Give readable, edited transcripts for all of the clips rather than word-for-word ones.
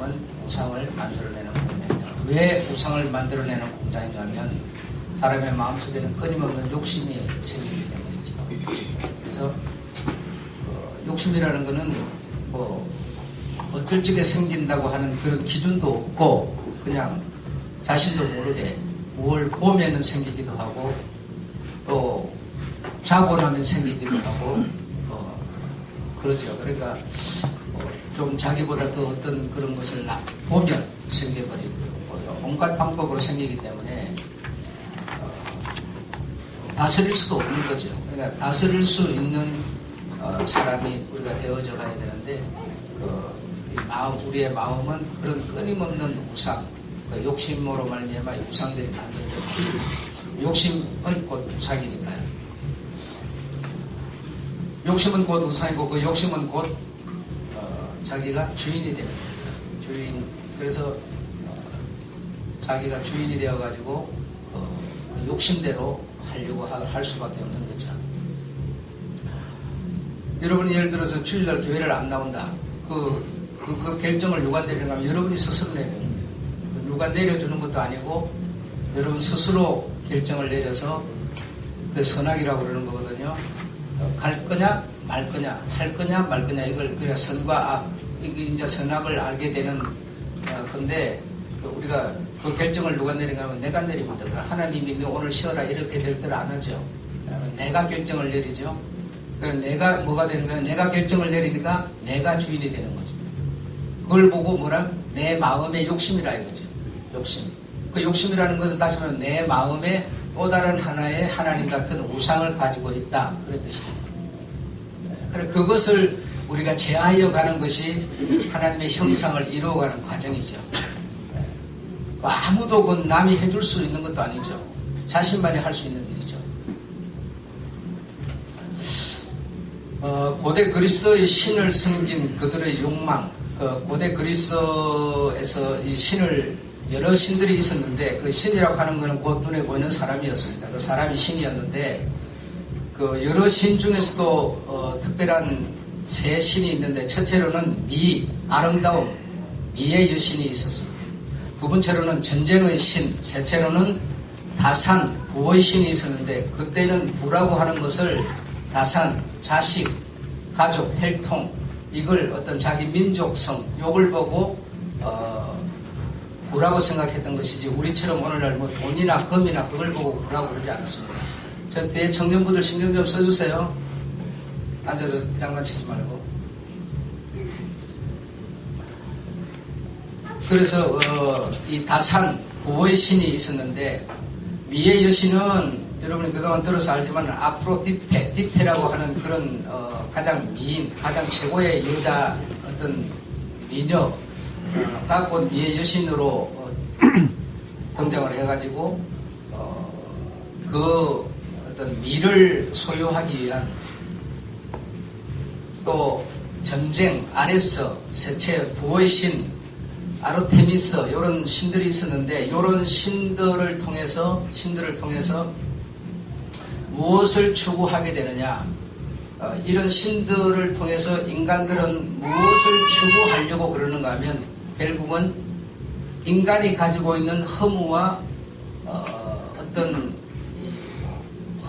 사람은 우상을 만들어내는 공장이다. 왜 우상을 만들어내는 공장이냐면 사람의 마음속에는 끊임없는 욕심이 생기기 때문이죠. 그래서 욕심이라는 것은 뭐 어쩔 적에 생긴다고 하는 그런 기준도 없고 그냥 자신도 모르게 뭘 보면은 생기기도 하고 또 자고 나면 생기기도 하고 그러죠. 그러니까 좀 자기보다 더 어떤 그런 것을 보면 생겨버리고 온갖 방법으로 생기기 때문에 다스릴 수도 없는 거죠. 그러니까 다스릴 수 있는 사람이 우리가 되어져 가야 되는데 우리의 마음은 그런 끊임없는 우상, 욕심으로 말미암아 우상들이 만들어져. 욕심은 곧 우상이니까요. 욕심은 곧 우상이고 그 욕심은 곧 자기가 주인이 됩니다. 주인. 그래서 자기가 주인이 되어가지고 그 욕심대로 하려고 할 수밖에 없는 거죠. 여러분이 예를 들어서 주일날 교회를 안 나온다. 그 결정을 누가 내리는가 하면 여러분이 스스로 내리는 거예요. 누가 내려주는 것도 아니고 여러분 스스로 결정을 내려서 그 선악이라고 그러는 거거든요. 갈 거냐 말 거냐 할 거냐 말 거냐 이걸 그냥 선과 악 이게 이제 선악을 알게 되는 건데 우리가 그 결정을 누가 내리는가 하면 내가 내립니다. 하나님이 오늘 쉬어라 이렇게 될 때를 안 하죠. 내가 결정을 내리죠. 내가 뭐가 되는 거야? 내가 결정을 내리니까 내가 주인이 되는 거죠. 그걸 보고 뭐라? 내 마음의 욕심이라 이거죠. 욕심. 그 욕심이라는 것은 다시 말하면 내 마음에 또 다른 하나의 하나님 같은 우상을 가지고 있다. 그런 뜻입니다. 그래 그것을 우리가 제하여 가는 것이 하나님의 형상을 이루어가는 과정이죠. 아무도 그 남이 해줄 수 있는 것도 아니죠. 자신만이 할 수 있는 일이죠. 고대 그리스의 신을 섬긴 그들의 욕망, 고대 그리스에서 이 신을 여러 신들이 있었는데 그 신이라고 하는 것은 곧 눈에 보이는 사람이었습니다. 그 사람이 신이었는데 그 여러 신 중에서도 특별한 세 신이 있는데 첫째로는 미, 아름다움, 미의 여신이 있었습니다. 두 번째로는 전쟁의 신, 셋째로는 다산, 부의 신이 있었는데 그때는 부라고 하는 것을 다산, 자식, 가족, 혈통 이걸 어떤 자기 민족성 요걸 보고 부라고 생각했던 것이지 우리처럼 오늘날 뭐 돈이나 금이나 그걸 보고 부라고 그러지 않았습니다. 저 뒤에 청년분들 신경 좀 써주세요. 앉아서 장난치지 말고. 그래서 이 다산 부의 신이 있었는데 미의 여신은 여러분이 그동안 들어서 알지만 아프로디테라고 하는 그런 가장 미인, 가장 최고의 여자 어떤 미녀 곧 미의 여신으로 등장을 해가지고 그 어떤 미를 소유하기 위한 또 전쟁, 아레스, 세체, 부의 신, 아르테미스 이런 신들이 있었는데 이런 신들을 통해서 무엇을 추구하게 되느냐? 이런 신들을 통해서 인간들은 무엇을 추구하려고 그러는가 하면 결국은 인간이 가지고 있는 허무와 어떤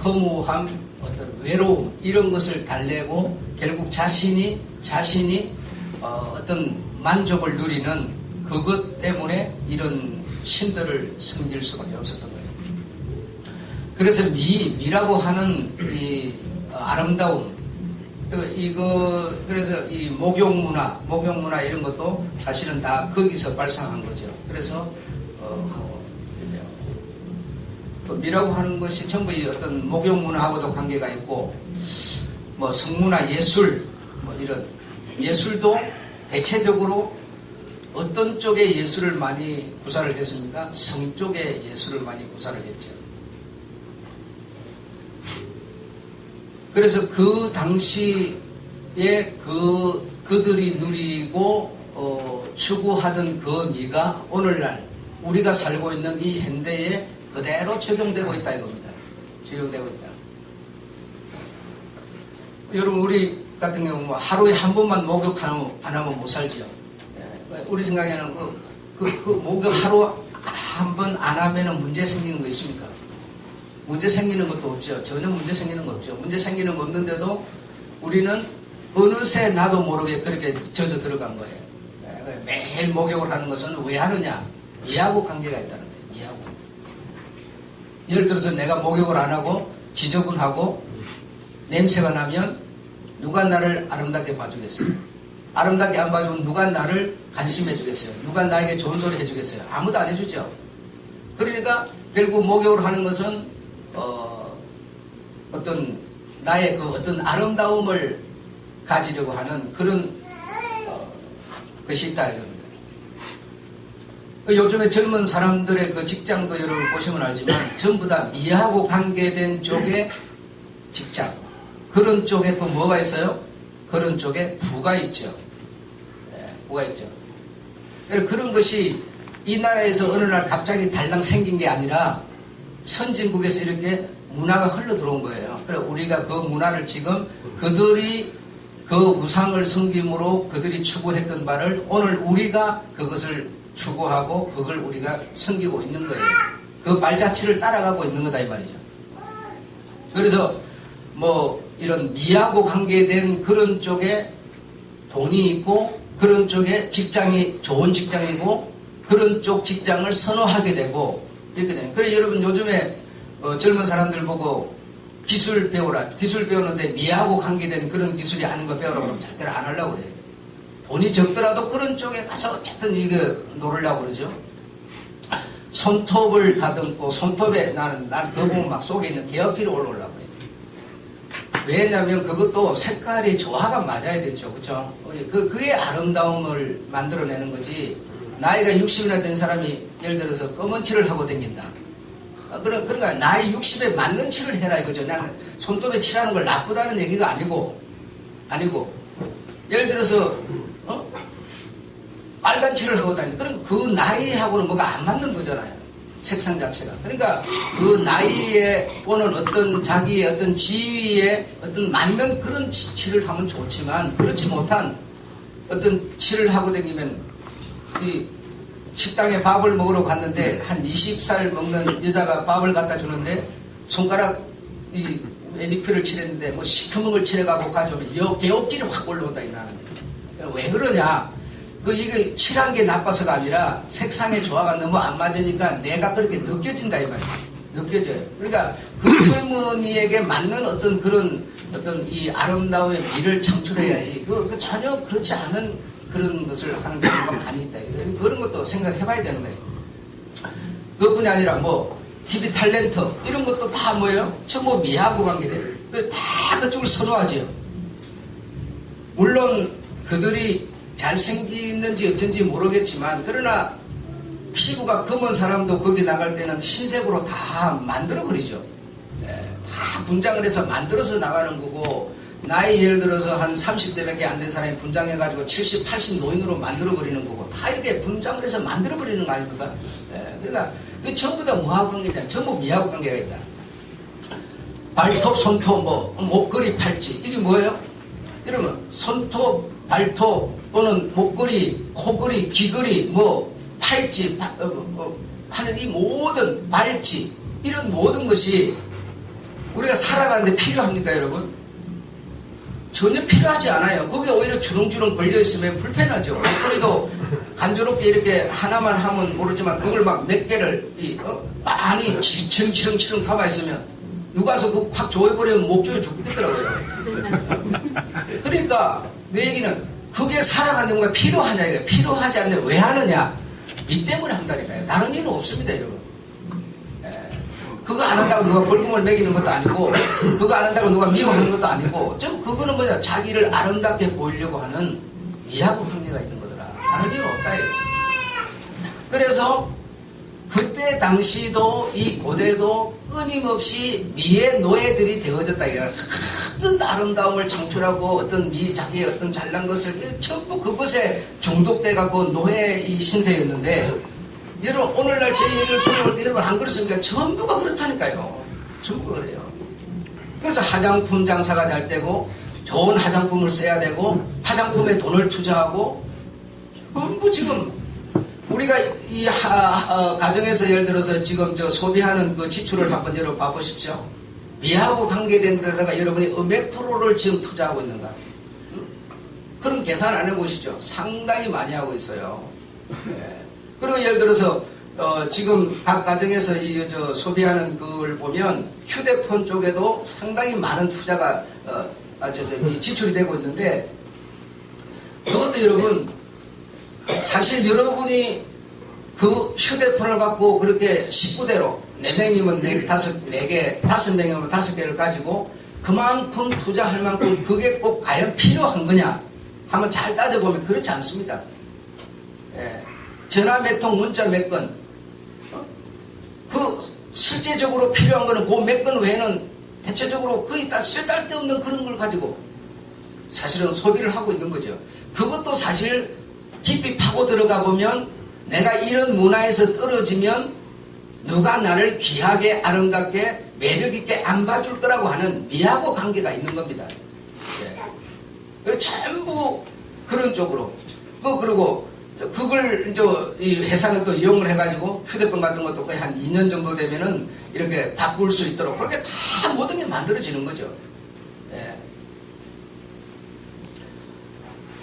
허무함, 어떤 외로움 이런 것을 달래고 결국 자신이 어떤 만족을 누리는 그것 때문에 이런 신들을 섬길 수밖에 없었던 거예요. 그래서 미라고 하는 이 아름다움, 그래서 이 목욕문화 이런 것도 사실은 다 거기서 발생한 거죠. 그래서 그 미라고 하는 것이 전부 이 어떤 목욕문화하고도 관계가 있고, 뭐 성문화, 예술, 뭐 이런 예술도 대체적으로 어떤 쪽의 예술을 많이 구사를 했습니까? 성 쪽의 예술을 많이 구사를 했죠. 그래서 그 당시에 그들이 누리고 추구하던 그 미가 오늘날 우리가 살고 있는 이 현대에 그대로 적용되고 있다 이겁니다. 적용되고 있다. 여러분 우리 같은 경우 하루에 한 번만 목욕 안 하면 못 살죠. 우리 생각에는 목욕 하루 한 번 안 하면은 문제 생기는 거 있습니까? 문제 생기는 것도 없죠. 전혀 문제 생기는 거 없죠. 문제 생기는 거 없는데도 우리는 어느새 나도 모르게 그렇게 젖어 들어간 거예요. 매일 목욕을 하는 것은 왜 하느냐? 이하고 관계가 있다는 거예요. 이하고. 예를 들어서 내가 목욕을 안 하고 지저분하고 냄새가 나면 누가 나를 아름답게 봐주겠어요? 아름답게 안 봐주면 누가 나를 관심해 주겠어요? 누가 나에게 좋은 소리 해주겠어요? 아무도 안 해주죠. 그러니까 결국 목욕을 하는 것은 어떤 나의 어떤 아름다움을 가지려고 하는 그런 것이 있다 이겁니다. 요즘에 젊은 사람들의 그 직장도 여러분 보시면 알지만 전부 다 미하고 관계된 쪽의 직장, 그런 쪽에 또 뭐가 있어요? 그런 쪽에 부가 있죠. 네, 부가 있죠. 그런 것이 이 나라에서 어느 날 갑자기 달랑 생긴 게 아니라 선진국에서 이렇게 문화가 흘러 들어온 거예요. 그래서 우리가 그 문화를 지금 그들이 그 우상을 섬김으로 그들이 추구했던 바를 오늘 우리가 그것을 추구하고 그걸 우리가 섬기고 있는 거예요. 그 발자취를 따라가고 있는 거다 이 말이죠. 그래서 뭐 이런 미하고 관계된 그런 쪽에 돈이 있고 그런 쪽에 직장이 좋은 직장이고 그런 쪽 직장을 선호하게 되고 이렇게 돼요. 그래서 여러분 요즘에 젊은 사람들 보고 기술 배우라. 기술 배우는데 미하고 관계된 그런 기술이 아닌 거 배우라고 그러면 절대로 안 하려고 그래요. 돈이 적더라도 그런 쪽에 가서 어쨌든 이거 노르려고 그러죠. 손톱을 다듬고 손톱에 나는 그거 보면 막 속에 있는 개업기를 올라오려고 그래요. 왜냐하면 그것도 색깔이 조화가 맞아야 되죠. 그렇죠? 그게 아름다움을 만들어내는 거지. 나이가 60이나 된 사람이 예를 들어서 검은 칠을 하고 다닌다. 그러니까 나이 60에 맞는 칠을 해라 이거죠. 나는 손톱에 칠하는 걸 나쁘다는 얘기가 아니고 예를 들어서 빨간 칠을 하고 다니는 그럼 그 나이하고는 뭐가 안 맞는 거잖아요. 색상 자체가. 그러니까 그 나이에 오는 어떤 자기의 어떤 지위에 어떤 맞는 그런 칠을 하면 좋지만 그렇지 못한 어떤 칠을 하고 다니면 이 식당에 밥을 먹으러 갔는데 한 20살 먹는 여자가 밥을 갖다 주는데 손가락 이 매니큐어를 칠했는데 뭐 시커먼 걸 칠해가고 가져오면 개업질이 확 올라온다 이 나는. 왜 그러냐? 이게 칠한 게 나빠서가 아니라 색상의 조화가 너무 안 맞으니까 내가 그렇게 느껴진다 이 말이야. 느껴져요. 그러니까 그 젊은이에게 맞는 어떤 그런 어떤 이 아름다움의 미를 창출해야지. 전혀 그렇지 않은 그런 것을 하는 경우가 많이 있다. 그런 것도 생각해봐야 되는 거예요. 그것뿐이 아니라 뭐 TV 탤런트 이런 것도 다 뭐예요? 전부 미하고 관계돼요. 다 그쪽을 선호하죠. 물론 그들이 잘생기는지 어쩐지 모르겠지만 그러나 피부가 검은 사람도 거기 나갈 때는 흰색으로 다 만들어버리죠. 다 분장을 해서 만들어서 나가는 거고 나이 예를 들어서 한 30대밖에 안 된 사람이 분장해가지고 70, 80 노인으로 만들어버리는 거고 다 이렇게 분장을 해서 만들어버리는 거 아닙니까? 그러니까 전부 다 뭐하고 관계냐? 전부 미하고 관계가 있다. 발톱, 손톱, 목걸이, 팔찌 이게 뭐예요? 이러면 손톱, 발톱 또는 목걸이, 코걸이, 귀걸이, 팔찌 하는 이 모든 발찌 이런 모든 것이 우리가 살아가는데 필요합니까 여러분? 전혀 필요하지 않아요. 거기에 오히려 주렁주렁 걸려있으면 불편하죠. 목걸이도 간조롭게 이렇게 하나만 하면 모르지만 그걸 막 몇 개를 많이 치렁치렁 감아있으면 누가 와서 그거 확 조여버리면 목조에 죽겠더라고요. 그러니까 내 얘기는 그게 살아가는 뭔가 필요하냐 이거 필요하지 않는데 왜 하느냐? 이 때문에 한다니까요. 다른 이유는 없습니다 여러분. 그거 안 한다고 누가 벌금을 매기는 것도 아니고 그거 안 한다고 누가 미워하는 것도 아니고 좀 그거는 뭐냐 자기를 아름답게 보이려고 하는 미하고 관계가 있는 거더라. 다른 이유는 없다 이거. 그래서 그때 당시도 이 고대도 끊임없이 미의 노예들이 되어졌다. 어떤 아름다움을 창출하고 어떤 자기의 어떤 잘난 것을 전부 그것에 중독돼갖고 노예의 신세였는데 여러분 오늘날 제 얘기를 들어볼 때 여러분 안 그렇습니까? 전부가 그렇다니까요. 전부가 그래요. 그래서 화장품 장사가 잘 되고 좋은 화장품을 써야 되고 화장품에 돈을 투자하고 전부 지금 우리가 이 가정에서 예를 들어서 지금 저 소비하는 그 지출을 한번 여러분 봐보십시오. 미하고 관계된 데다가 여러분이 몇 프로를 지금 투자하고 있는가? 그런 계산 안 해보시죠. 상당히 많이 하고 있어요. 네. 그리고 예를 들어서 지금 각 가정에서 저 소비하는 걸 보면 휴대폰 쪽에도 상당히 많은 투자가 이 지출이 되고 있는데 그것도 여러분 사실 여러분이 그 휴대폰을 갖고 그렇게 식구대로 4명이면 4개, 5명이면 5개를 가지고 그만큼 투자할 만큼 그게 꼭 과연 필요한 거냐 한번 잘 따져보면 그렇지 않습니다. 예. 전화 몇 통, 문자 몇 건. 그 실제적으로 필요한 거는 그 몇 건 외에는 대체적으로 거의 다 쓸데없는 그런 걸 가지고 사실은 소비를 하고 있는 거죠. 그것도 사실 깊이 파고 들어가 보면 내가 이런 문화에서 떨어지면 누가 나를 귀하게 아름답게 매력있게 안 봐줄 거라고 하는 미하고 관계가 있는 겁니다. 네. 그리고 전부 그런 쪽으로. 그리고 그걸 이제 이 회사는 또 이용을 해가지고 휴대폰 같은 것도 거의 한 2년 정도 되면은 이렇게 바꿀 수 있도록 그렇게 다 모든 게 만들어지는 거죠. 네.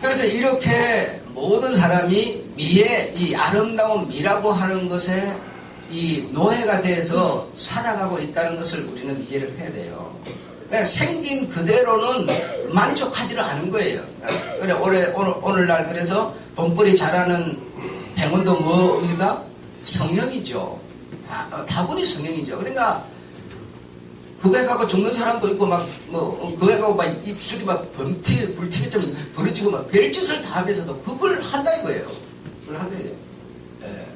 그래서 이렇게 모든 사람이 미의 이 아름다운 미라고 하는 것에 이 노예가 돼서 살아가고 있다는 것을 우리는 이해를 해야 돼요. 그냥 생긴 그대로는 만족하지를 않은 거예요. 그래 오늘날 그래서 돈벌이 잘하는 병원도 뭐입니까? 성형이죠. 다분히 성형이죠. 그러니까 그거 해갖고 죽는 사람도 있고 그거 해갖고 입술이 불튀게 좀 부러지고 별짓을 다 하면서도 그걸 한다 이거예요. 그걸 한다 이거예요. 예.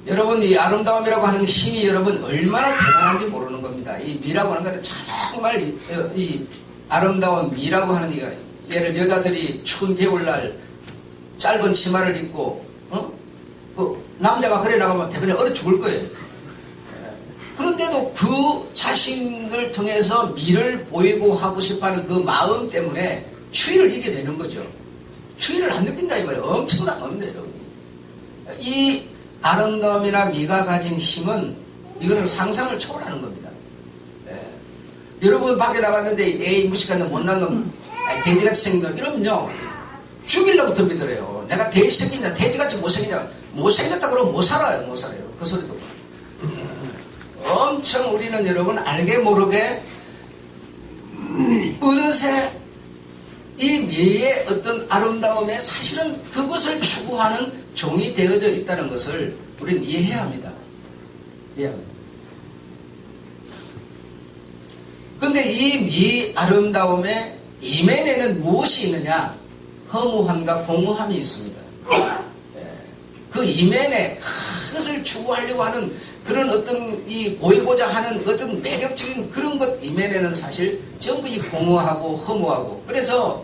여러분 이 아름다움이라고 하는 힘이 여러분 얼마나 대단한지 모르는 겁니다. 이 미라고 하는 것은 정말 이 아름다운 미라고 하는 이가 예를 여자들이 추운 겨울날 짧은 치마를 입고 그 남자가 그래 나가면 대부분 얼어 죽을 거예요. 그런데도 그 자신을 통해서 미를 보이고 하고 싶어하는 그 마음 때문에 추위를 이기게 되는 거죠. 추위를 안 느낀다 이 말이에요. 엄청난 겁니다 여러분. 이 아름다움이나 미가 가진 힘은 이거는 상상을 초월하는 겁니다. 네. 여러분 밖에 나갔는데 에이 무식한 놈 못난 놈 돼지같이 생긴 놈 이러면요 죽이려고 덤비더래요. 내가 돼지 생기냐 돼지같이 못생기냐 못생겼다 그러면 못 살아요. 그 소리도 엄청 우리는 여러분 알게 모르게 어느새 이 미의 어떤 아름다움에 사실은 그것을 추구하는 종이 되어져 있다는 것을 우리는 이해해야 합니다. 그런데 이 미 아름다움의 이면에는 무엇이 있느냐? 허무함과 공허함이 있습니다. 그 이면에 그것을 추구하려고 하는 그런 어떤 이 보이고자 하는 어떤 매력적인 그런 것 이면에는 사실 전부 이 공허하고 허무하고 그래서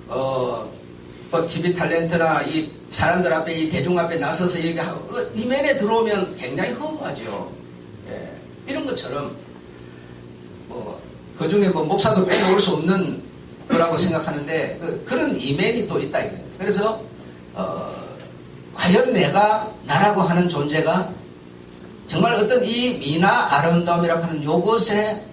뭐 TV 탤런트나 이 사람들 앞에 이 대중 앞에 나서서 얘기하고 이면에 들어오면 굉장히 허무하죠. 예. 이런 것처럼 그 중에 목사도 빼놓을 수 없는 거라고 생각하는데 그런 이면이 또 있다 이거예요. 그래서 과연 내가 나라고 하는 존재가 정말 어떤 이 미나 아름다움이라고 하는 요것에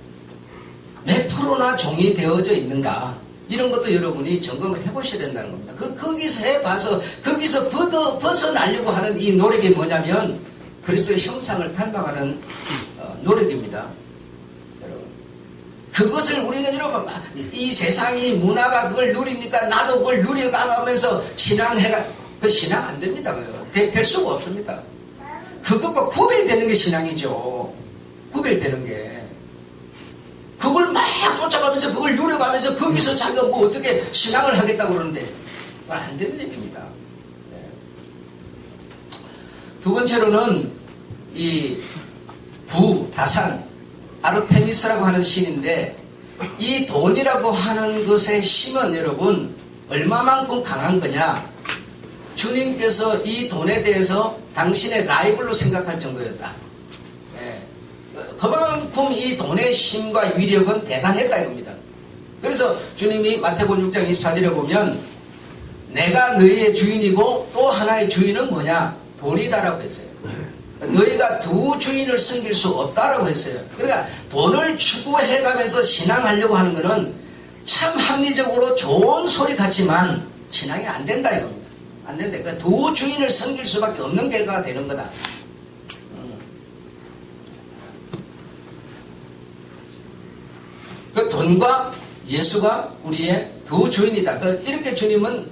몇 프로나 종이 되어져 있는가 이런 것도 여러분이 점검을 해보셔야 된다는 겁니다. 거기서 해봐서 거기서 벗어나려고 하는 이 노력이 뭐냐면 그리스도의 형상을 닮아가는 노력입니다. 여러분 그것을 우리는 여러분 이 세상이 문화가 그걸 누리니까 나도 그걸 누려가면서 신앙해가 그 신앙 안 됩니다. 될 수가 없습니다. 그것과 구별되는 게 신앙이죠. 구별되는 게. 그걸 막 쫓아가면서 그걸 누려가면서 거기서 자기가 뭐 어떻게 신앙을 하겠다고 그러는데 그건 안 되는 얘기입니다. 네. 두 번째로는 이 다산 아르테미스라고 하는 신인데 이 돈이라고 하는 것의 힘은 여러분 얼마만큼 강한 거냐 주님께서 이 돈에 대해서 당신의 라이벌로 생각할 정도였다. 예. 그만큼 이 돈의 힘과 위력은 대단했다 이겁니다. 그래서 주님이 마태복음 6장 24절에 보면 내가 너희의 주인이고 또 하나의 주인은 뭐냐? 돈이다라고 했어요. 너희가 두 주인을 섬길 수 없다라고 했어요. 그러니까 돈을 추구해가면서 신앙하려고 하는 것은 참 합리적으로 좋은 소리 같지만 신앙이 안 된다 이겁니다. 안 된다. 그러니까 두 주인을 섬길 수밖에 없는 결과가 되는 거다. 그 돈과 예수가 우리의 두 주인이다. 이렇게 주님은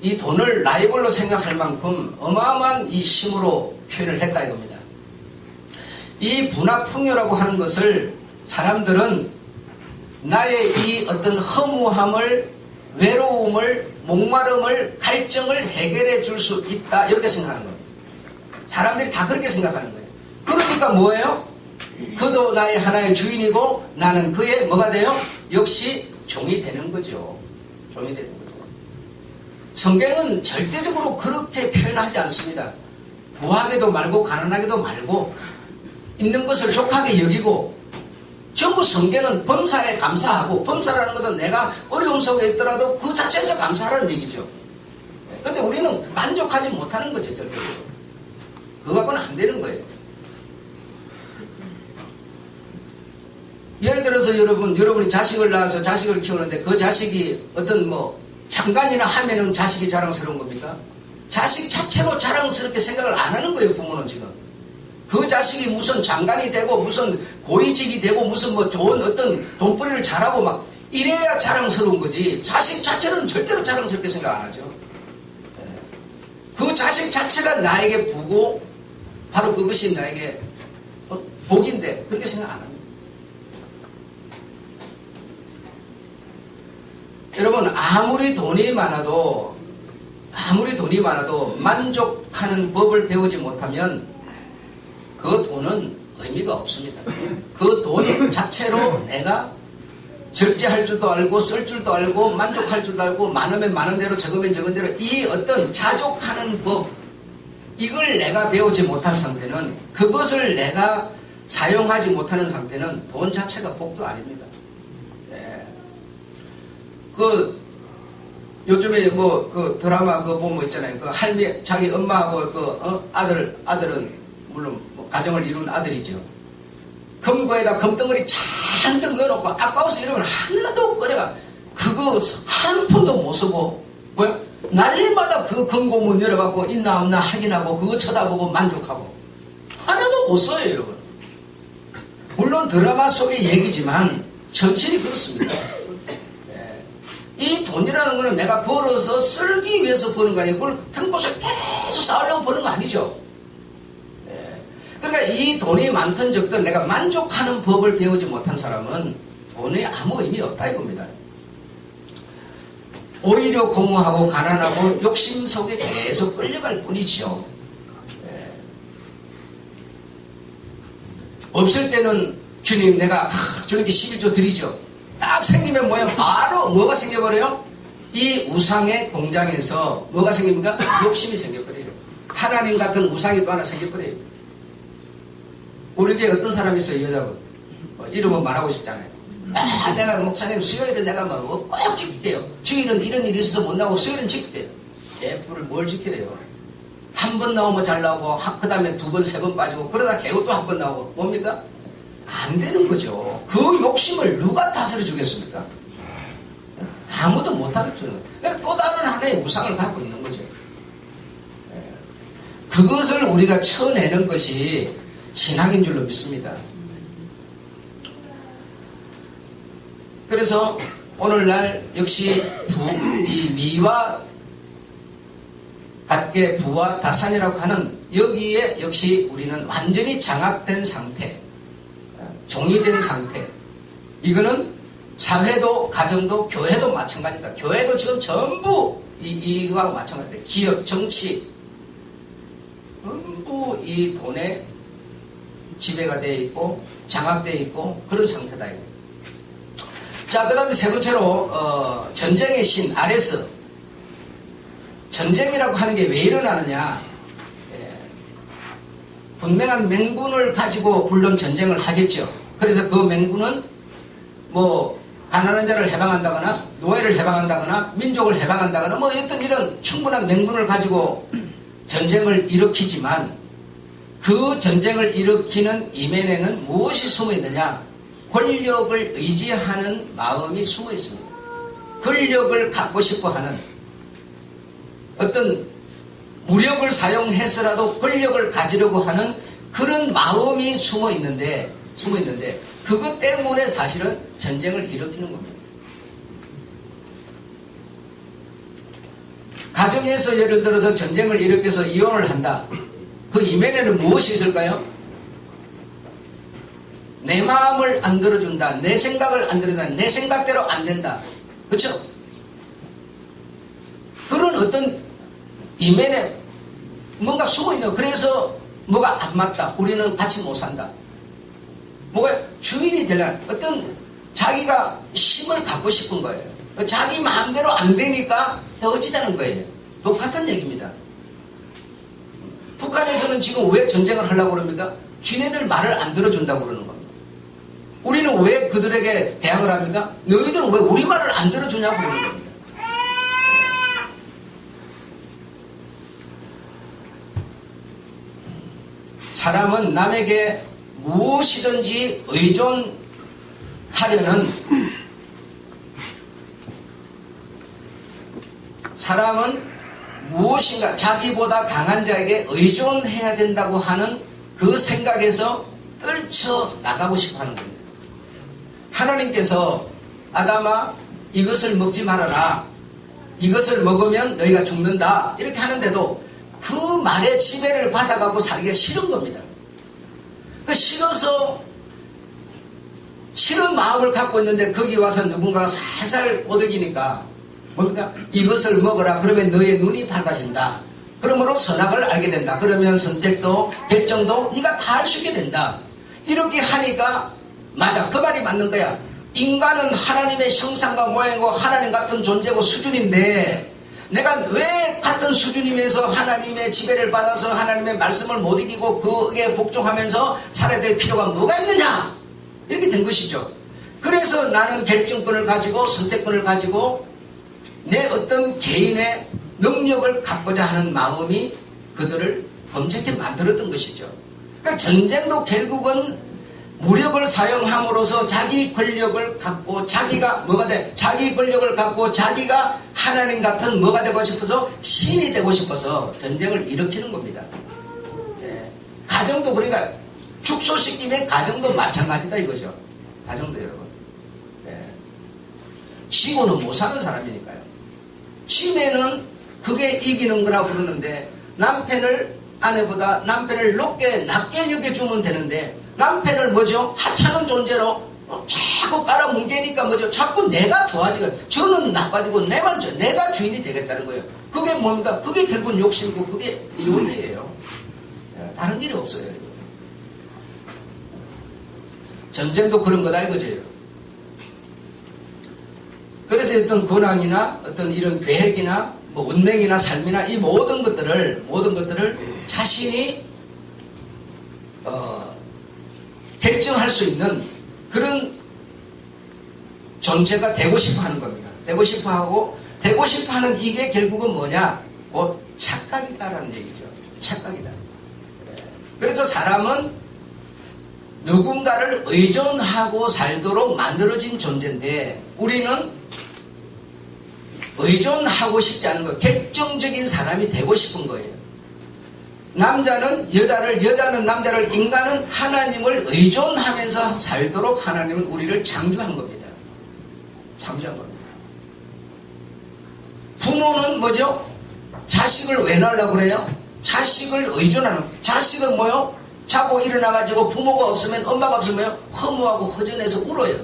이 돈을 라이벌로 생각할 만큼 어마어마한 이 힘으로 표현을 했다 이겁니다. 이 분화풍요라고 하는 것을 사람들은 나의 이 어떤 허무함을, 외로움을, 목마름을, 갈증을 해결해 줄 수 있다 이렇게 생각하는 겁니다. 사람들이 다 그렇게 생각하는 거예요. 그러니까 뭐예요? 그도 나의 하나의 주인이고 나는 그의 뭐가 돼요? 역시 종이 되는 거죠. 종이 되는 거죠. 성경은 절대적으로 그렇게 표현하지 않습니다. 부하게도 말고 가난하게도 말고 있는 것을 족하게 여기고 전부 성경은 범사에 감사하고 범사라는 것은 내가 어려움 속에 있더라도 그 자체에서 감사하라는 얘기죠. 그런데 우리는 만족하지 못하는 거죠. 절대로. 그거 갖고는 안 되는 거예요. 예를 들어서 여러분이 자식을 낳아서 자식을 키우는데 그 자식이 어떤 장관이나 하면은 자식이 자랑스러운 겁니까? 자식 자체로 자랑스럽게 생각을 안 하는 거예요, 부모는 지금. 그 자식이 무슨 장관이 되고 무슨 고위직이 되고 무슨 좋은 어떤 돈벌이를 잘하고 막 이래야 자랑스러운 거지. 자식 자체는 절대로 자랑스럽게 생각 안 하죠. 그 자식 자체가 나에게 부고 바로 그것이 나에게 복인데 그렇게 생각 안 합니다. 여러분 아무리 돈이 많아도 만족하는 법을 배우지 못하면 그 돈은 의미가 없습니다. 그 돈 자체로 내가 절제할 줄도 알고 쓸 줄도 알고 만족할 줄도 알고 많으면 많은 대로 적으면 적은 대로 이 어떤 자족하는 법 이걸 내가 배우지 못한 상태는 그것을 내가 사용하지 못하는 상태는 돈 자체가 복도 아닙니다. 요즘에 그 드라마 보면 있잖아요. 그 할미, 자기 엄마하고 아들은 물론 가정을 이룬 아들이죠. 금고에다 금덩어리 잔뜩 넣어놓고 아까워서 이러면 하나도 꺼내가 그거 한 푼도 못 쓰고 날마다 그 금고 문 열어갖고 있나 없나 확인하고 그거 쳐다보고 만족하고 하나도 못 써요 여러분. 물론 드라마 속의 얘기지만 전체이 그렇습니다. 이 돈이라는 거는 내가 벌어서 쓸기 위해서 버는 거 아니고 그걸 행복을 계속 쌓으려고 버는 거 아니죠. 그러니까 이 돈이 많든 적든 내가 만족하는 법을 배우지 못한 사람은 돈에 아무 의미 없다 이겁니다. 오히려 공허하고 가난하고 욕심 속에 계속 끌려갈 뿐이죠. 없을 때는 주님 내가 주님께 11조 드리죠. 딱 생기면 바로 뭐가 생겨버려요? 이 우상의 공장에서 뭐가 생깁니까? 욕심이 생겨버려요. 하나님 같은 우상이 또 하나 생겨버려요. 우리 교회에 어떤 사람이 있어요, 여자분. 이름은 말하고 싶잖아요. 내가 목사님 수요일은 내가 꼭 지킬게요. 주일은 이런 일이 있어서 못 나오고 수요일은 지킬게요. 예쁘를 뭘 지켜요? 한 번 나오면 잘 나오고 그 다음에 두 번, 세 번 빠지고 그러다 개고 또 한 번 나오고 뭡니까? 안 되는 거죠. 그 욕심을 누가 다스려 주겠습니까? 아무도 못 다스려 주는 거예요. 그러니까 또 다른 하나의 우상을 갖고 있는 거죠. 그것을 우리가 쳐내는 것이 신학인 줄로 믿습니다. 그래서 오늘날 역시 이 미와 같게 부와 다산이라고 하는 여기에 역시 우리는 완전히 장악된 상태, 종이 된 상태. 이거는 사회도 가정도 교회도 마찬가지다. 교회도 지금 전부 이거하고 마찬가지다. 기업, 정치 전부 이 돈에 지배가 되어 있고 장악되어 있고 그런 상태다. 자, 그 다음에 세 번째로 전쟁의 신 아레스. 전쟁이라고 하는 게 왜 일어나느냐. 분명한 맹군을 가지고 물론 전쟁을 하겠죠. 그래서 그 맹군은 가난한 자를 해방한다거나 노예를 해방한다거나 민족을 해방한다거나 뭐 어떤 이런 충분한 명분을 가지고 전쟁을 일으키지만 그 전쟁을 일으키는 이면에는 무엇이 숨어 있느냐? 권력을 의지하는 마음이 숨어 있습니다. 권력을 갖고 싶어 하는 어떤 무력을 사용해서라도 권력을 가지려고 하는 그런 마음이 숨어 있는데 그것 때문에 사실은 전쟁을 일으키는 겁니다. 가정에서 예를 들어서 전쟁을 일으켜서 이혼을 한다. 그 이면에는 무엇이 있을까요? 내 마음을 안 들어준다. 내 생각을 안 들어준다. 내 생각대로 안 된다. 그렇죠? 그런 어떤 이면에 뭔가 숨어있는, 그래서 뭐가 안 맞다. 우리는 같이 못 산다. 뭐가 주인이 되려는 어떤 자기가 힘을 갖고 싶은 거예요. 자기 마음대로 안 되니까 헤어지자는 거예요. 똑같은 얘기입니다. 북한에서는 지금 왜 전쟁을 하려고 그럽니까? 쥐네들 말을 안 들어준다고 그러는 겁니다. 우리는 왜 그들에게 대항을 합니까? 너희들은 왜 우리 말을 안 들어주냐고 그러는 겁니다. 사람은 남에게 무엇이든지 의존하려는 사람은 무엇인가 자기보다 강한 자에게 의존해야 된다고 하는 그 생각에서 떨쳐나가고 싶어 하는 겁니다. 하나님께서 아담아 이것을 먹지 말아라. 이것을 먹으면 너희가 죽는다. 이렇게 하는데도 그 말에 지배를 받아가고 살기가 싫은 겁니다. 그 싫은 마음을 갖고 있는데 거기 와서 누군가가 살살 꼬드기니까 뭡니까? 이것을 먹어라. 그러면 너의 눈이 밝아진다. 그러므로 선악을 알게 된다. 그러면 선택도 결정도 네가 다 할 수 있게 된다. 이렇게 하니까 맞아. 그 말이 맞는 거야. 인간은 하나님의 형상과 모양이고 하나님 같은 존재고 수준인데 내가 왜 같은 수준이면서 하나님의 지배를 받아서 하나님의 말씀을 못 이기고 그에 복종하면서 살아야 될 필요가 뭐가 있느냐? 이렇게 된 것이죠. 그래서 나는 결정권을 가지고 선택권을 가지고 내 어떤 개인의 능력을 갖고자 하는 마음이 그들을 범죄케 만들었던 것이죠. 그러니까 전쟁도 결국은 무력을 사용함으로써 자기 권력을 갖고 자기가 뭐가 돼? 자기 권력을 갖고 자기가 하나님 같은 뭐가 되고 싶어서 신이 되고 싶어서 전쟁을 일으키는 겁니다. 예. 가정도 그러니까 축소시키면 가정도 마찬가지다 이거죠. 가정도 여러분. 예. 쉬고는 못 사는 사람이니까요. 취매는 그게 이기는 거라고 그러는데 아내보다 남편을 낮게 여겨주면 되는데 남편을 뭐죠? 하찮은 존재로 자꾸 깔아뭉개니까 뭐죠? 자꾸 내가 좋아지고 저는 나빠지고 내가 주인이 되겠다는 거예요. 그게 뭡니까? 그게 결국은 욕심이고 그게 이혼이에요. 다른 길이 없어요. 전쟁도 그런 거다 이거죠. 그래서 어떤 근황이나 어떤 이런 계획이나 뭐 운명이나 삶이나 이 모든 것들을 자신이 결정할 수 있는 그런 존재가 되고 싶어 하는 겁니다. 되고 싶어 하고 되고 싶어 하는 이게 결국은 뭐냐? 곧 착각이다라는 얘기죠. 착각이다. 그래서 사람은 누군가를 의존하고 살도록 만들어진 존재인데 우리는 의존하고 싶지 않은 거예요. 결정적인 사람이 되고 싶은 거예요. 남자는 여자를, 여자는 남자를, 인간은 하나님을 의존하면서 살도록 하나님은 우리를 창조한 겁니다. 창조한 겁니다. 부모는 뭐죠? 자식을 왜 낳으려고 그래요? 자식을 의존하는, 자식은 뭐요? 자고 일어나가지고 부모가 없으면, 엄마가 없으면 허무하고 허전해서 울어요.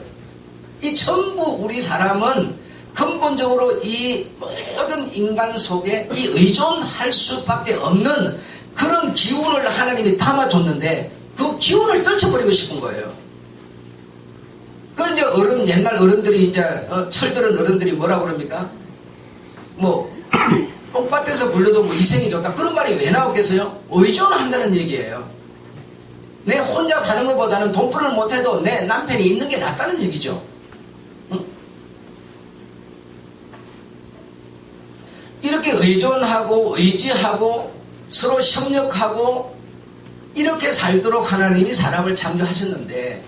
이 전부 우리 사람은 근본적으로 이 모든 인간 속에 이 의존할 수밖에 없는 그런 기운을 하나님이 담아줬는데 그 기운을 떨쳐버리고 싶은 거예요. 그 이제 옛날 어른들이 이제 철들은 어른들이 뭐라고 그럽니까? 뭐 똥밭에서 불러도 뭐 이생이 좋다 그런 말이 왜 나오겠어요? 의존한다는 얘기예요. 내 혼자 사는 것보다는 돈벌을 못해도 내 남편이 있는 게 낫다는 얘기죠. 의존하고 의지하고 서로 협력하고 이렇게 살도록 하나님이 사람을 창조하셨는데,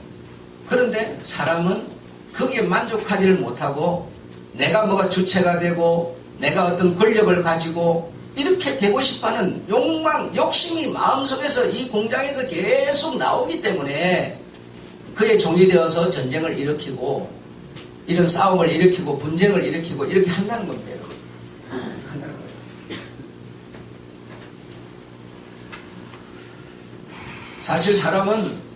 그런데 사람은 거기에 만족하지를 못하고 내가 뭐가 주체가 되고 내가 어떤 권력을 가지고 이렇게 되고 싶어하는 욕망, 욕심이 마음속에서 이 공장에서 계속 나오기 때문에 그의 종이 되어서 전쟁을 일으키고 이런 싸움을 일으키고 분쟁을 일으키고 이렇게 한다는 겁니다. 한다는 거예요. 사실 사람은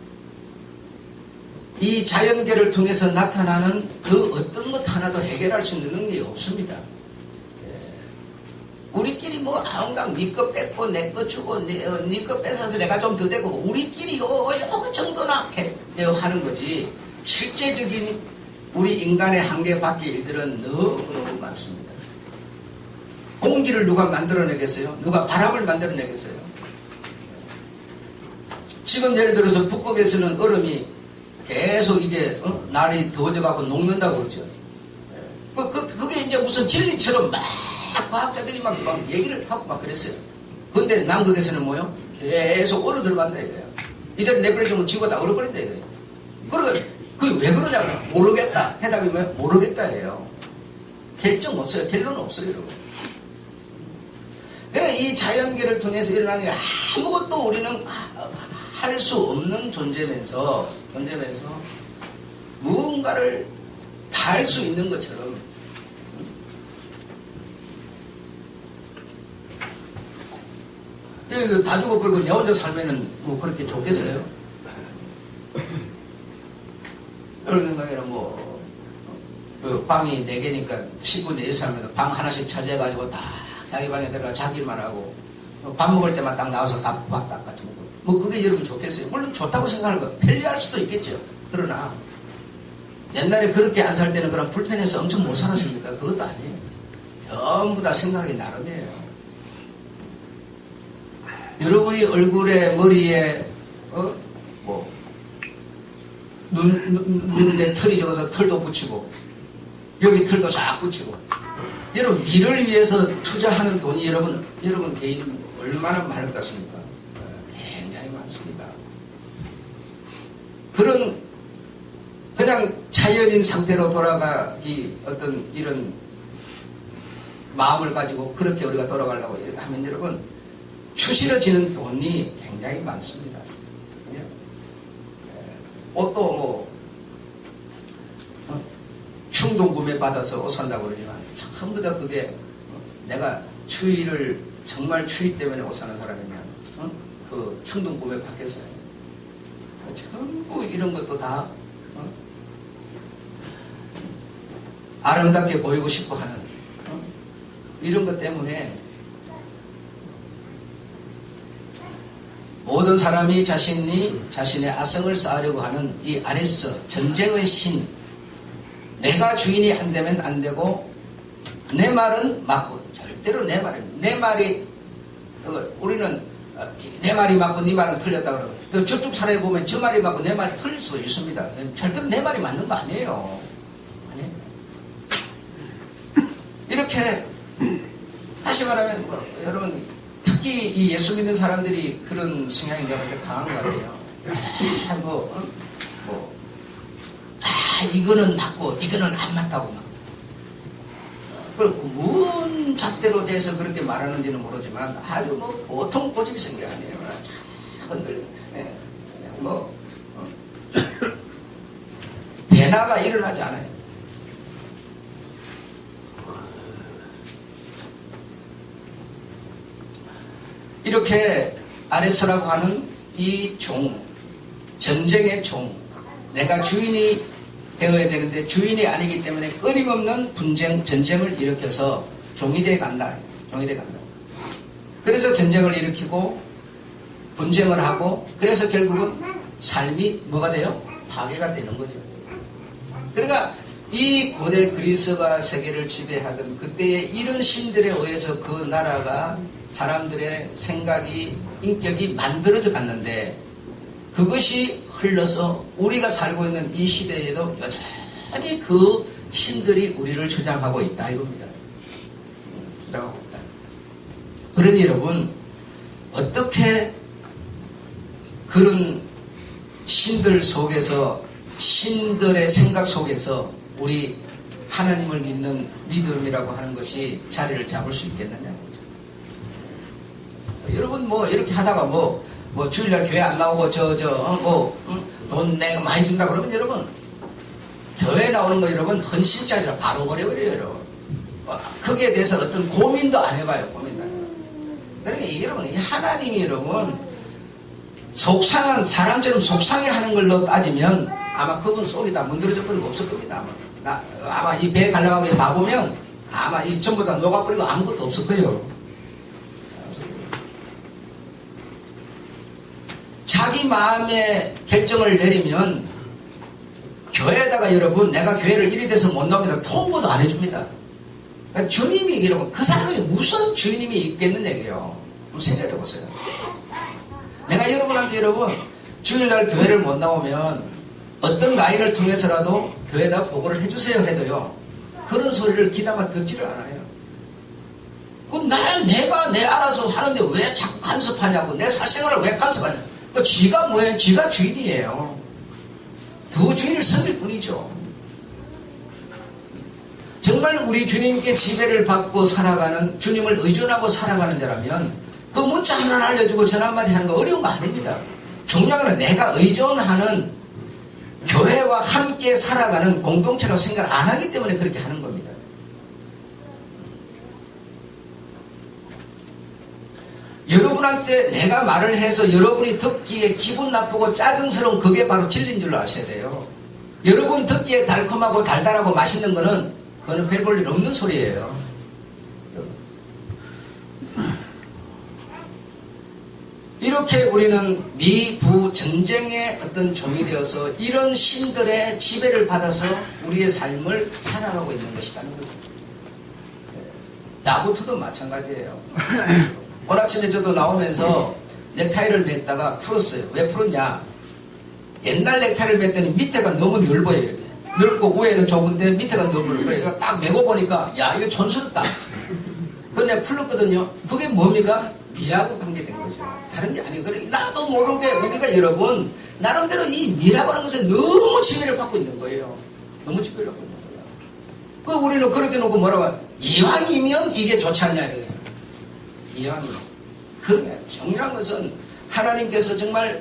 이 자연계를 통해서 나타나는 그 어떤 것 하나도 해결할 수 있는 능력이 없습니다. 우리끼리 뭐 아웅강 니 거 뺏고 내 거 주고 니 거 뺏어서 내가 좀 더 되고 우리끼리 요 정도나 하는 거지, 실제적인 우리 인간의 한계 밖의 일들은 너무너무 많습니다. 공기를 누가 만들어내겠어요? 누가 바람을 만들어내겠어요? 지금 예를 들어서 북극에서는 얼음이 계속 이게 날이 더워져가고 녹는다고 그러죠. 그게 이제 무슨 진리처럼 막 과학자들이 막 얘기를 하고 막 그랬어요. 그런데 남극에서는 뭐요? 계속 얼어 들어간다 이거예요. 이대로 내버려두면 지구가 다 얼어버린다 이거예요. 그러니까 그게 왜 그러냐? 모르겠다. 해답이 뭐예요? 모르겠다예요. 결정 없어요. 결론은 없어요, 여러분. 그러니까 이 자연계를 통해서 일어나는 게 아무것도 우리는 할 수 없는 존재면서 무언가를 다 할 수 있는 것처럼 다 죽어버리고 내 혼자 살면은 뭐 그렇게 좋겠어요? 여러분 생각에는 그 방이 4개니까 10분 4개 살면 방 하나씩 차지해가지고 다 자기 방에 들어가 자기만 하고 밥 먹을 때만 딱 나와서 밥 같이 먹고 뭐 그게 여러분 좋겠어요? 물론 좋다고 생각하는 거 편리할 수도 있겠죠. 그러나 옛날에 그렇게 안 살 때는 그런 불편해서 엄청 못 살았습니까? 그것도 아니에요. 전부 다 생각이 나름이에요. 여러분이 얼굴에 머리에 눈에 털이 적어서 털도 붙이고 여기 털도 쫙 붙이고 여러분 미를 위해서 투자하는 돈이 여러분 개인 얼마나 많을 것 같습니까? 굉장히 많습니다. 그냥 자연인 상태로 돌아가기 어떤 이런 마음을 가지고 그렇게 우리가 돌아가려고 이렇게 하면 여러분 추스러지는 돈이 굉장히 많습니다. 옷도 충동 구매 받아서 옷 산다고 그러지만 전부 다 그게 내가 정말 추위 때문에 옷 사는 사람이면 그 충동 구매 받겠어요. 전부 이런 것도 다 아름답게 보이고 싶어 하는 이런 것 때문에 모든 사람이 자신의 아성을 쌓으려고 하는 이 아레스 전쟁의 신, 내가 주인이 안 되면 안 되고 내 말은 맞고 절대로 내 말이 우리는 내 말이 맞고 네 말은 틀렸다 그러고 또 저쪽 사람이 보면 저 말이 맞고 내 말이 틀릴 수도 있습니다. 절대로 내 말이 맞는 거 아니에요. 이렇게 다시 말하면 여러분 특히 이 예수 믿는 사람들이 그런 성향이 내가 볼 때 강한 것 같아요. 이거는 맞고 이거는 안 맞다고 막. 그리고 뭔 잣대로 대해서 그렇게 말하는지는 모르지만 아주 보통 고집이 생겨 아니에요. 흔들 변화가 일어나지 않아요. 이렇게 아레스라고 하는 이 전쟁의 종, 내가 주인이 되어야 되는데 주인이 아니기 때문에 끊임없는 전쟁을 일으켜서 종이 돼 간다. 그래서 전쟁을 일으키고 분쟁을 하고 그래서 결국은 삶이 뭐가 돼요? 파괴가 되는 거죠. 그러니까 이 고대 그리스가 세계를 지배하던 그때의 이런 신들에 의해서 그 나라가 사람들의 생각이 인격이 만들어져 갔는데 그것이 흘러서 우리가 살고 있는 이 시대에도 여전히 그 신들이 우리를 주장하고 있다 이겁니다. 주장하고 있다. 그러니 여러분, 어떻게 그런 신들 속에서, 신들의 생각 속에서 우리 하나님을 믿는 믿음이라고 하는 것이 자리를 잡을 수 있겠느냐고. 여러분 뭐 이렇게 하다가 뭐 주일날 교회 안 나오고 돈 내가 많이 준다 그러면 여러분 교회 나오는 거 여러분 헌신자리라 바로 버려버려요 여러분. 거기에 대해서 어떤 고민도 안 해봐요. 고민도 안 해봐요. 그러니까 여러분 이 하나님이 여러분 속상한 사람처럼 속상해하는 걸로 따지면 아마 그분 속이 다 문드러져 버리고 없을 겁니다. 아마 이 배 갈라가고 봐보면 아마 이 전부 다 녹아버리고 아무것도 없을 거예요. 자기 마음의 결정을 내리면 교회에다가 여러분 내가 교회를 이리 돼서 못 나옵니다. 통보도 안 해줍니다. 그러니까 주님이 여러분 그 사람이 무슨 주님이 있겠는 얘기예요. 한번 생각해 보세요. 내가 여러분한테 여러분 주일날 교회를 못 나오면 어떤 라인을 통해서라도 교회에다 보고를 해주세요 해도요 그런 소리를 귀담아 듣지를 않아요. 그럼 내가 내 알아서 하는데 왜 자꾸 간섭하냐고. 내 사생활을 왜 간섭하냐고. 쥐가 뭐예요? 쥐가 주인이에요. 두 주인을 섬길 뿐이죠. 정말 우리 주님께 지배를 받고 살아가는, 주님을 의존하고 살아가는 자라면 그 문자 하나 알려주고 전 한마디 하는 거 어려운 거 아닙니다. 중요한 건 내가 의존하는 교회와 함께 살아가는 공동체라고 생각 안 하기 때문에 그렇게 하는 겁니다. 여러분한테 내가 말을 해서 여러분이 듣기에 기분 나쁘고 짜증스러운 그게 바로 진리인 줄로 아셔야 돼요. 여러분 듣기에 달콤하고 달달하고 맛있는 거는 그거는 별 볼 일 없는 소리예요. 이렇게 우리는 미부 전쟁의 어떤 종이 되어서 이런 신들의 지배를 받아서 우리의 삶을 살아가고 있는 것이라는 거죠. 나부터도 마찬가지예요. 오늘 아침에 저도 나오면서 넥타이를 맸다가 풀었어요. 왜 풀었냐? 옛날 넥타이를 맸더니 밑에가 너무 넓어요. 이렇게. 넓고 위에는 좁은데 밑에가 너무 넓어요. 이거 딱 메고 보니까 야 이거 촌스럽다. 그걸 내가 풀었거든요. 그게 뭡니까? 미하고 관계된 거죠. 다른 게 아니에요. 그래, 나도 모르게 우리가 여러분 나름대로 이 미라고 하는 것에 너무 지배를 받고 있는 거예요. 너무 지배를 받고 있는 거예요. 그 우리는 그렇게 놓고 뭐라고 이왕이면 이게 좋지 않냐 이거예요. 이왕이면. 그러네. 중요한 것은 하나님께서 정말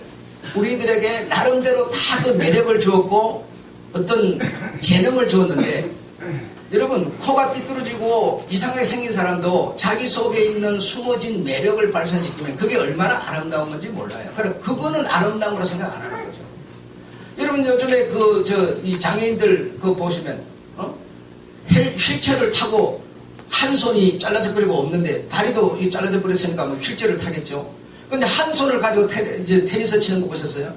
우리들에게 나름대로 다 그 매력을 주었고 어떤 재능을 주었는데 여러분 코가 삐뚤어지고 이상하게 생긴 사람도 자기 속에 있는 숨어진 매력을 발산시키면 그게 얼마나 아름다운 건지 몰라요. 그래 그거는 아름다운 거라 생각 안 하는 거죠. 여러분 요즘에 이 장애인들 그거 보시면 휠체어를 타고 한 손이 잘라져 버리고 없는데 다리도 잘라져 버렸으니까 뭐 휠체어를 타겠죠. 근데 한 손을 가지고 테니스 치는 거 보셨어요?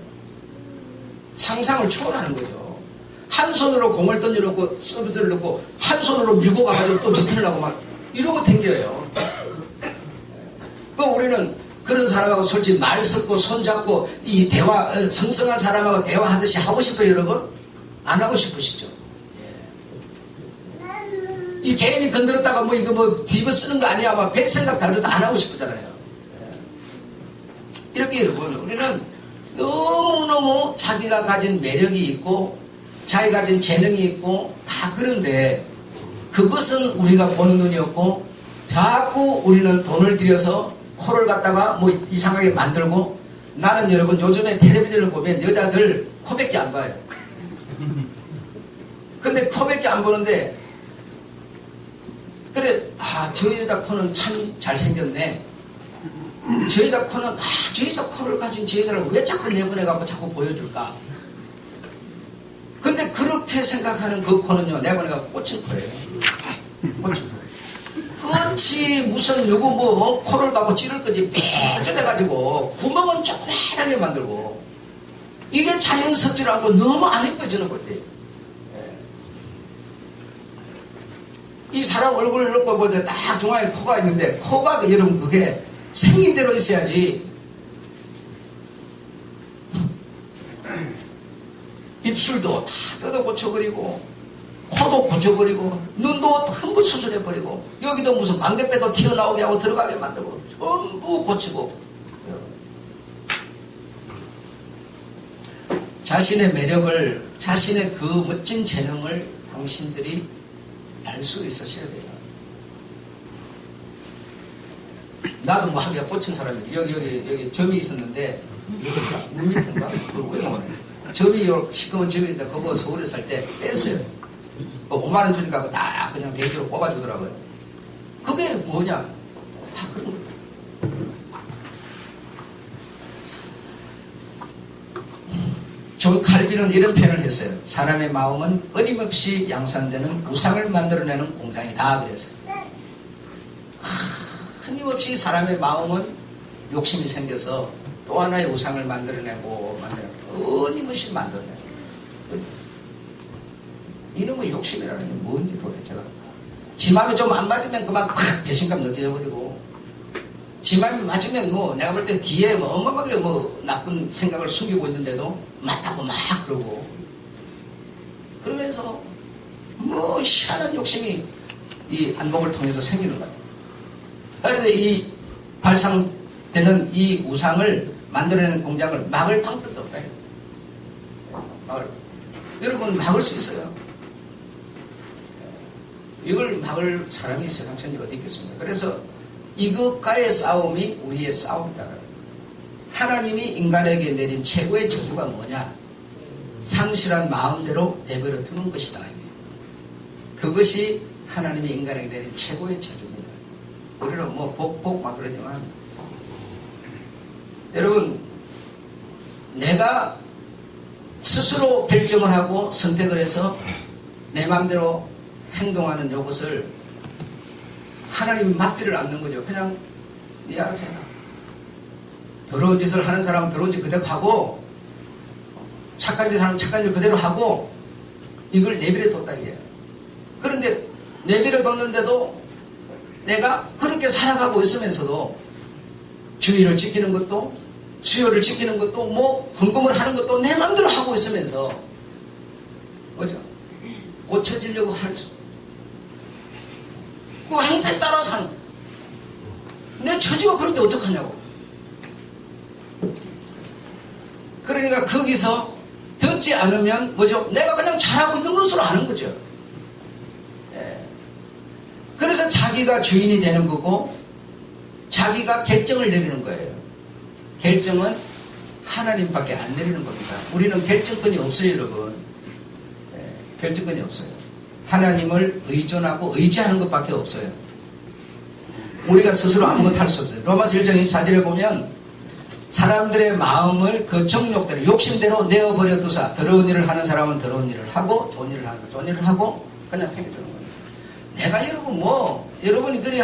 상상을 초월하는 거죠. 한 손으로 공을 던져놓고 서비스를 넣고 한 손으로 밀고 가가지고 또 리턴을 막 이러고 댕겨요. 우리는 그런 사람하고 솔직히 말 섞고 손잡고 이 대화 성성한 사람하고 대화하듯이 하고 싶어요 여러분? 안 하고 싶으시죠? 이 개인이 건드렸다가 뭐 이거 뭐 뒤집어 쓰는 거 아니야 막 백 생각 다 들어서 안 하고 싶잖아요. 이렇게 여러분 우리는 너무너무 자기가 가진 매력이 있고 자기가 가진 재능이 있고 다 그런데 그것은 우리가 보는 눈이 없고 자꾸 우리는 돈을 들여서 코를 갖다가 뭐 이상하게 만들고 나는 여러분 요즘에 텔레비전을 보면 여자들 코밖에 안 봐요. 근데 코밖에 안 보는데 그래 저 여자 코는 참 잘생겼네. 저 여자 코는 저 여자 코를 가진 저 여자를 왜 자꾸 내보내갖고 자꾸 보여줄까? 근데 그렇게 생각하는 그 코는요, 내가 보니까 꽂힌 코예요. 꽂힌 코. 끝이 무슨 누구 코를 갖고 찌를 거지 삐뚤어져가지고 구멍은 조그만하게 만들고 이게 자연스럽지도 않고 너무 안 예뻐지는 걸 때. 이 사람 얼굴을 놓고 보는데 딱 중앙에 코가 있는데 코가 여러분 그게 생긴 대로 있어야지. 입술도 다 뜯어 고쳐버리고 코도 고쳐버리고 눈도 전부 수술해버리고 여기도 무슨 광대뼈도 튀어나오게 하고 들어가게 만들고 전부 고치고 자신의 매력을, 자신의 그 멋진 재능을 당신들이 알 수 있으셔야 돼요. 나도 뭐 하기가 꽂힌 사람이 여기 점이 있었는데 물 밑인가? 점이 시커먼 점이 있는데 그거 서울에 살 때 뺐어요. 5만원 주니까 다 그냥 레이저로 뽑아주더라고요. 그게 뭐냐? 다 그런 거예요. 존 칼빈은 이런 표현을 했어요. 사람의 마음은 끊임없이 양산되는 우상을 만들어내는 공장이다. 그래서 끊임없이 사람의 마음은 욕심이 생겨서 또 하나의 우상을 만들어내고 끊임없이 만들어내고. 이놈의 욕심이라는 게 뭔지 도대체가. 지 마음이 좀 안 맞으면 그만 팍 배신감 느껴져버리고, 지 마음이 맞으면 뭐 내가 볼 때 뒤에 뭐 어마어마하게 뭐 나쁜 생각을 숨기고 있는데도 맞다고 막 그러고, 그러면서 뭐 희한한 욕심이 이 안목을 통해서 생기는 거예요. 그런데 이 발상되는 이 우상을 만들어내는 공장을 막을 방법도 없다. 여러분 막을 수 있어요. 이걸 막을 사람이 세상 천지가 어디 있겠습니까? 그래서 이것과의 싸움이 우리의 싸움이다. 하나님이 인간에게 내린 최고의 저주가 뭐냐? 상실한 마음대로 내버려 두는 것이다. 그것이 하나님이 인간에게 내린 최고의 저주입니다. 우리는 뭐 복 막 그러지만, 여러분, 내가 스스로 결정을 하고 선택을 해서 내 마음대로 행동하는 이것을 하나님이 막지를 않는 거죠. 그냥 네 알아서 해라. 더러운 짓을 하는 사람은 더러운 짓 그대로 하고, 착한 짓을 하는 착한 짓 그대로 하고, 이걸 내버려 뒀다 이게요. 그런데 내버려 뒀는데도 내가 그렇게 살아가고 있으면서도 주의를 지키는 것도, 수요를 지키는 것도, 뭐 헌금을 하는 것도 내 마음대로 하고 있으면서 뭐죠? 고쳐지려고 할 수, 그 행패에 따라 사는, 내 처지가 그런데 어떡하냐고. 그러니까 거기서 듣지 않으면 뭐죠? 내가 그냥 잘하고 있는 것으로 아는 거죠. 그래서 자기가 주인이 되는 거고, 자기가 결정을 내리는 거예요. 결정은 하나님밖에 안 내리는 겁니다. 우리는 결정권이 없어요, 여러분. 결정권이 없어요. 하나님을 의존하고 의지하는 것밖에 없어요. 우리가 스스로 아무것도 할 수 없어요. 로마서 1장 24절에 보면 사람들의 마음을 그 정욕대로, 욕심대로 내어버려 두사 더러운 일을 하는 사람은 더러운 일을 하고 좋은 일을 하고 좋은 일을 하고 그냥 행해주는 거예요. 내가 여러분이 그래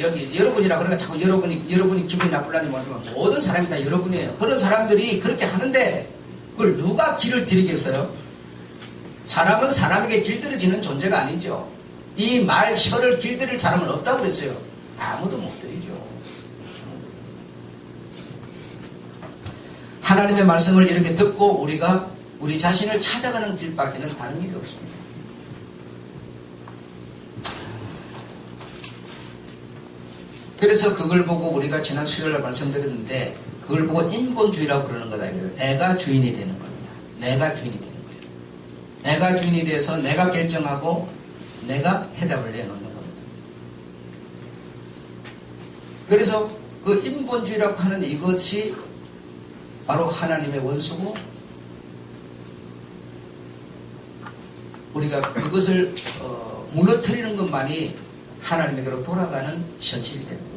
여기 여러분이라 그러니까 자꾸 여러분이 기분이 나쁘려니 모르지만 모든 사람이 다 여러분이에요. 그런 사람들이 그렇게 하는데 그걸 누가 길을 들이겠어요? 사람은 사람에게 길들여지는 존재가 아니죠. 이 말, 혀를 길들일 사람은 없다고 그랬어요. 아무도 못 들이죠. 하나님의 말씀을 이렇게 듣고 우리가 우리 자신을 찾아가는 길밖에는 다른 길이 없습니다. 그래서 그걸 보고 우리가 지난 수요일에 말씀드렸는데, 그걸 보고 인본주의라고 그러는 거다. 내가 주인이 되는 겁니다. 내가 주인이 되는 거예요. 내가 주인이 돼서 내가 결정하고 내가 해답을 내놓는 겁니다. 그래서 그 인본주의라고 하는 이것이 바로 하나님의 원수고, 우리가 그것을 무너뜨리는 것만이 하나님에게로 돌아가는 현실이 되는 거예요.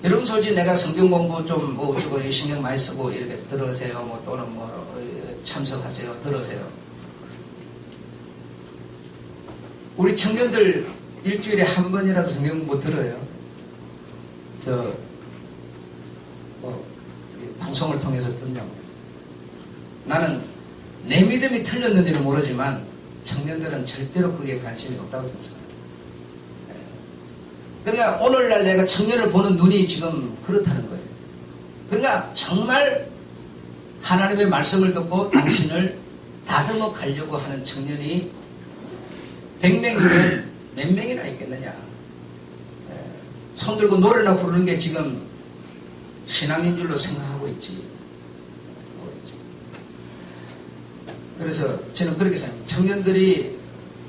여러분, 솔직히 내가 성경 공부 좀 뭐 주고 신경 많이 쓰고 이렇게 들으세요. 뭐 또는 뭐 참석하세요. 들으세요. 우리 청년들 일주일에 한 번이라도 성경 공부 들어요. 방송을 통해서 듣냐고. 나는 내 믿음이 틀렸는지는 모르지만 청년들은 절대로 그게 관심이 없다고 생각해요. 그러니까 오늘날 내가 청년을 보는 눈이 지금 그렇다는 거예요. 그러니까 정말 하나님의 말씀을 듣고 당신을 다듬어 가려고 하는 청년이 100명이면 몇 명이나 있겠느냐. 손 들고 노래나 부르는 게 지금 신앙인 줄로 생각하고 있지. 그래서 저는 그렇게 생각합니다. 청년들이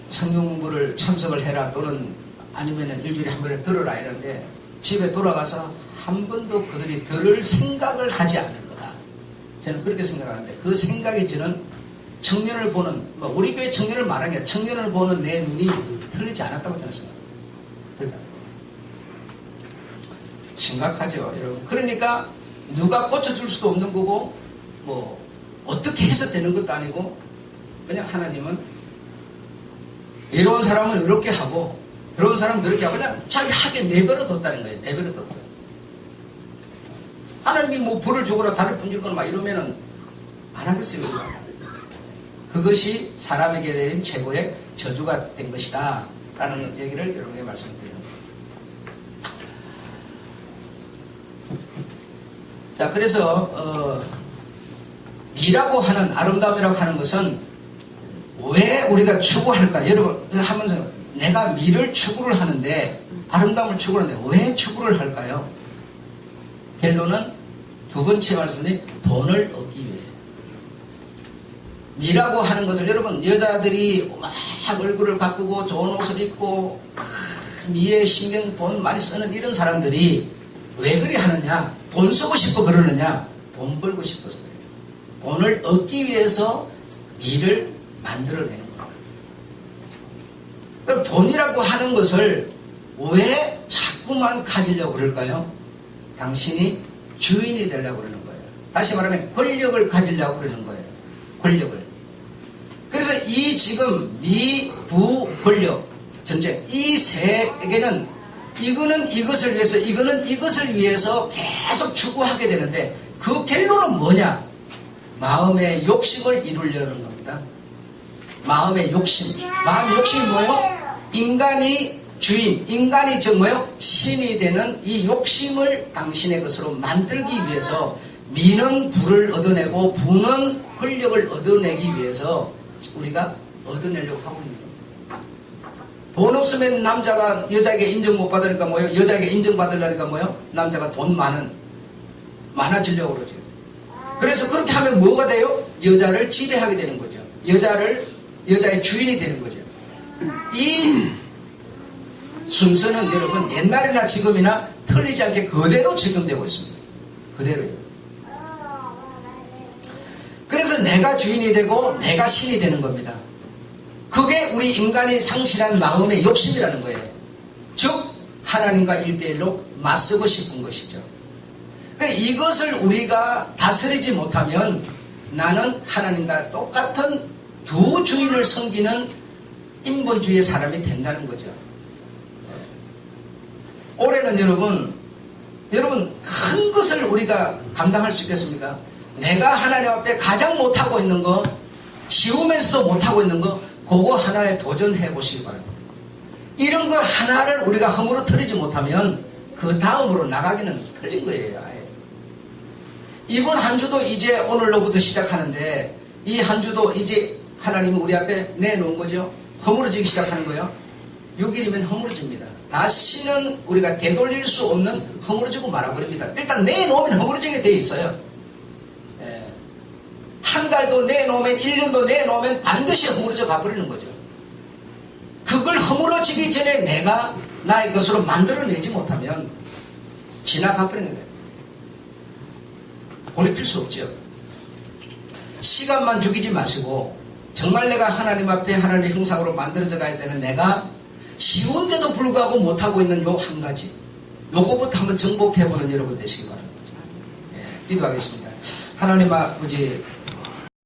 성경 공부를 참석을 해라 또는 아니면 일주일에 한 번에 들어라 이런데 집에 돌아가서 한 번도 그들이 들을 생각을 하지 않을 거다. 저는 그렇게 생각하는데 그 생각이 저는 청년을 보는, 우리 교회 청년을 말하는 게 청년을 보는 내 눈이 틀리지 않았다고 저는 생각합니다. 심각하죠, 여러분. 그러니까 누가 고쳐줄 수도 없는 거고, 어떻게 해서 되는 것도 아니고, 그냥 하나님은 이로운 사람은 이렇게 하고, 이로운 사람은 이렇게 하고, 그냥 자기 하게 내버려 뒀다는 거예요. 내버려 뒀어요. 하나님이 불을 주거나 달을 분질거나 막 이러면은 안 하겠어요. 그것이 사람에게 내린 최고의 저주가 된 것이다. 라는 얘기를 여러분에게 말씀드립니다. 자, 그래서, 미라고 하는, 아름다움이라고 하는 것은 왜 우리가 추구할까? 여러분, 한번 생각해요. 내가 미를 추구를 하는데, 아름다움을 추구하는데 왜 추구를 할까요? 결론은 두 번째 말씀이 돈을 얻기 위해. 미라고 하는 것을 여러분, 여자들이 막 얼굴을 가꾸고 좋은 옷을 입고 미에 신경 돈 많이 쓰는 이런 사람들이 왜 그리 하느냐? 돈 쓰고 싶어 그러느냐? 돈 벌고 싶어서 그래요. 돈을 얻기 위해서 미를 만들어내는 거예요. 그럼 돈이라고 하는 것을 왜 자꾸만 가지려고 그럴까요? 당신이 주인이 되려고 그러는 거예요. 다시 말하면 권력을 가지려고 그러는 거예요. 권력을. 그래서 이 지금 미, 부, 권력, 전쟁, 이 세계는 이거는 이것을 위해서, 이거는 이것을 위해서 계속 추구하게 되는데 그 결론은 뭐냐? 마음의 욕심을 이루려는 겁니다. 마음의 욕심. 마음의 욕심이 뭐예요? 인간이 주인, 인간이 즉 뭐예요? 신이 되는 이 욕심을 당신의 것으로 만들기 위해서 미는 부를 얻어내고 부는 권력을 얻어내기 위해서 우리가 얻어내려고 하고 있는 겁니다. 돈 없으면 남자가 여자에게 인정 못 받으니까 뭐예요? 여자에게 인정받으려니까 뭐예요? 남자가 돈 많아지려고 그러죠. 그래서 그렇게 하면 뭐가 돼요? 여자를 지배하게 되는 거죠. 여자의 주인이 되는 거죠. 이 순서는 여러분 옛날이나 지금이나 틀리지 않게 그대로 적용되고 있습니다. 그대로요. 그래서 내가 주인이 되고 내가 신이 되는 겁니다. 그게 우리 인간이 상실한 마음의 욕심이라는 거예요. 즉 하나님과 1대1로 맞서고 싶은 것이죠. 그러니까 이것을 우리가 다스리지 못하면 나는 하나님과 똑같은 두 주인을 섬기는 인본주의의 사람이 된다는 거죠. 올해는 여러분 큰 것을 우리가 감당할 수 있겠습니까? 내가 하나님 앞에 가장 못하고 있는 거, 쉬우면서도 못하고 있는 거, 그거 하나에 도전해 보시기 바랍니다. 이런 거 하나를 우리가 허물어뜨리지 못하면 그 다음으로 나가기는 틀린 거예요. 아예. 이번 한 주도 이제 오늘로부터 시작하는데 이 한 주도 이제 하나님이 우리 앞에 내놓은 거죠. 허물어지기 시작하는 거예요. 6일이면 허물어집니다. 다시는 우리가 되돌릴 수 없는 허물어지고 말아버립니다. 일단 내놓으면 허물어지게 돼 있어요. 한 달도 내놓으면 1년도 내놓으면 반드시 허물어져 가버리는 거죠. 그걸 허물어지기 전에 내가 나의 것으로 만들어내지 못하면 지나가버리는 거예요. 돌이킬 수 없죠. 시간만 죽이지 마시고 정말 내가 하나님 앞에 하나님의 형상으로 만들어져 가야 되는 내가 쉬운데도 불구하고 못하고 있는 요 한 가지 요거부터 한번 정복해보는 여러분 되시기 바랍니다. 기도하겠습니다. 하나님 아버지